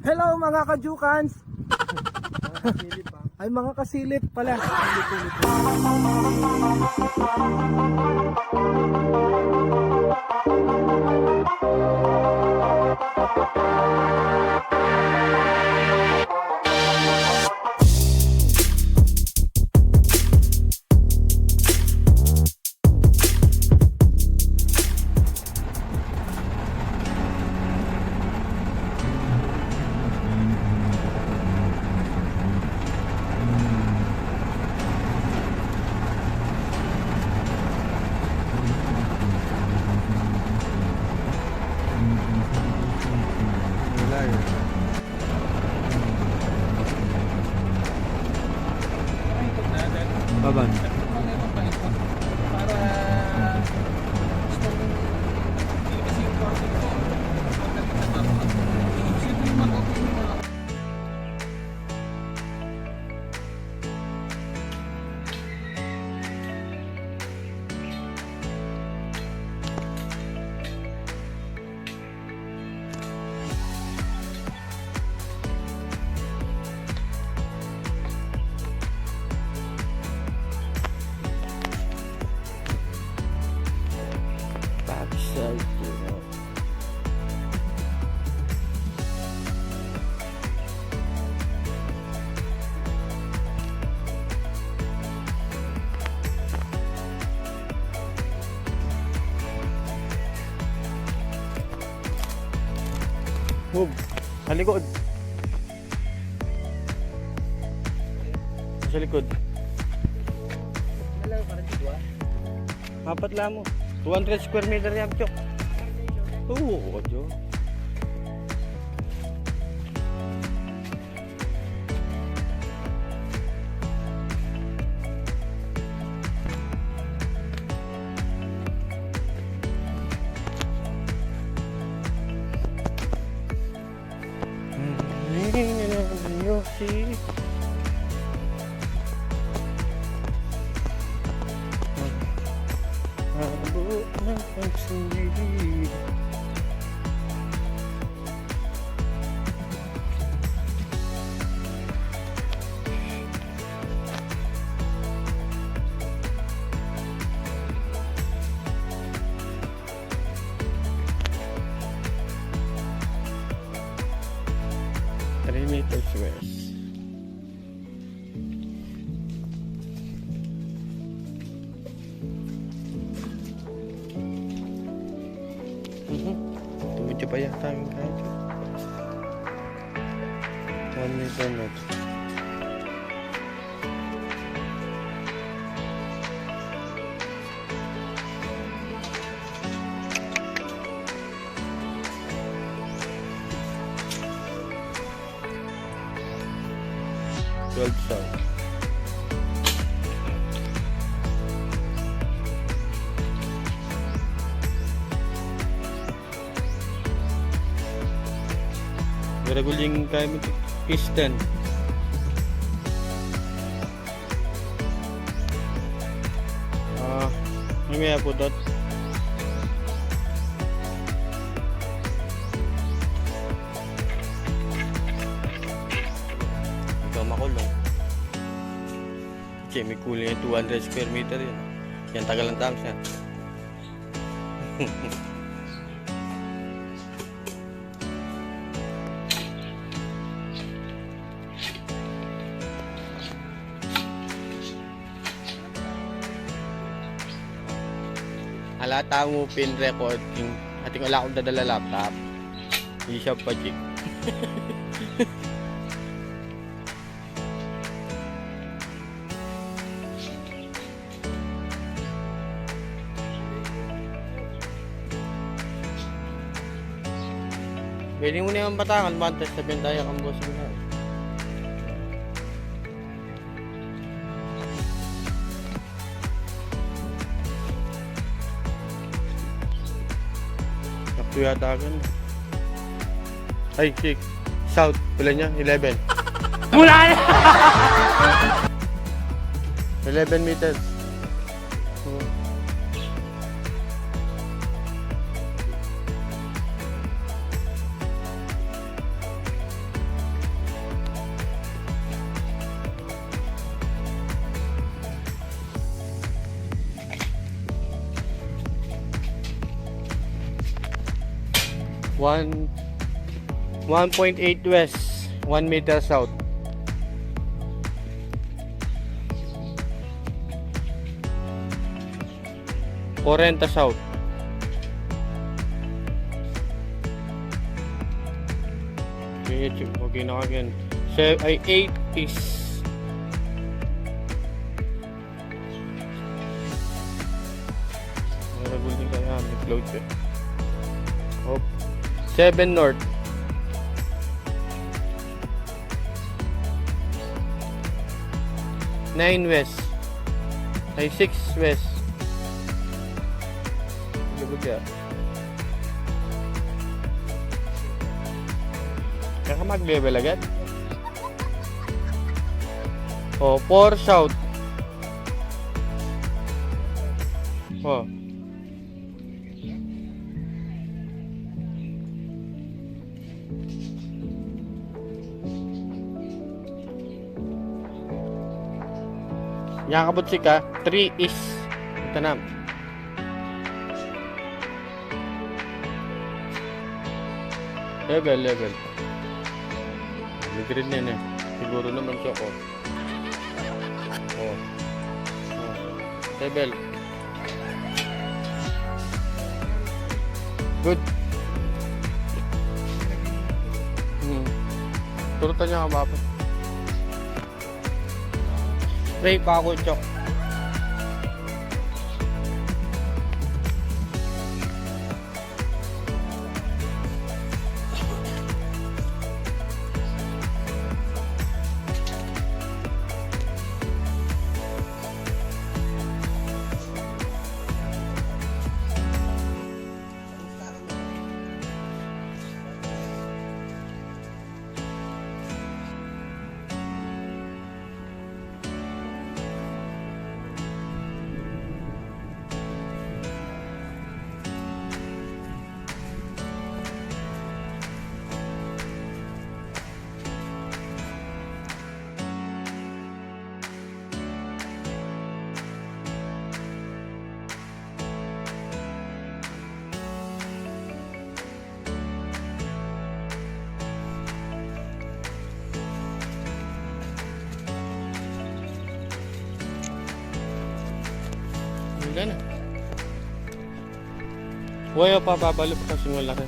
Hello mga kajukans! Ay mga kasilip pala. Baban. Backside, you know. Move. Sa likod. Sa likod. Apat lang mo. 200 square meter yan, Chok. Oo, Chok. See? Abot ng pagsulit. Three meters west. Tumidyo pa yata yung kahit 1 meter not. South. Reguling kami piston. May po dot. Ikaw makulong. Kasi may kuling 200 square meter yun. Yan tagal ng tanks yan. Halata mo pin recording. Ating wala akong dadala laptop. Hindi siya pa check. Pwede mo na yung batangan, bantas sabihin tayo kang bossing na. Takto yata akin. Ay, kick. South, pala niya, 11. Mula na! 11 meters. 1.8 west, 1 meter south. Forenta south. Okay na again. 8 east. Meron din kaya may cloud eh. 7 north. 9 west. 6 west. Gabagya. Kaya ka mag-level agad. 4 south. Yakabot si ka, 3 east. Ito na. Level. May green yan eh. Siguro naman siya ko. Level. Good. Turutan niya ka mapa. Ray, bako chok. Wala na. Huwag pa babalo pa kasi malaki.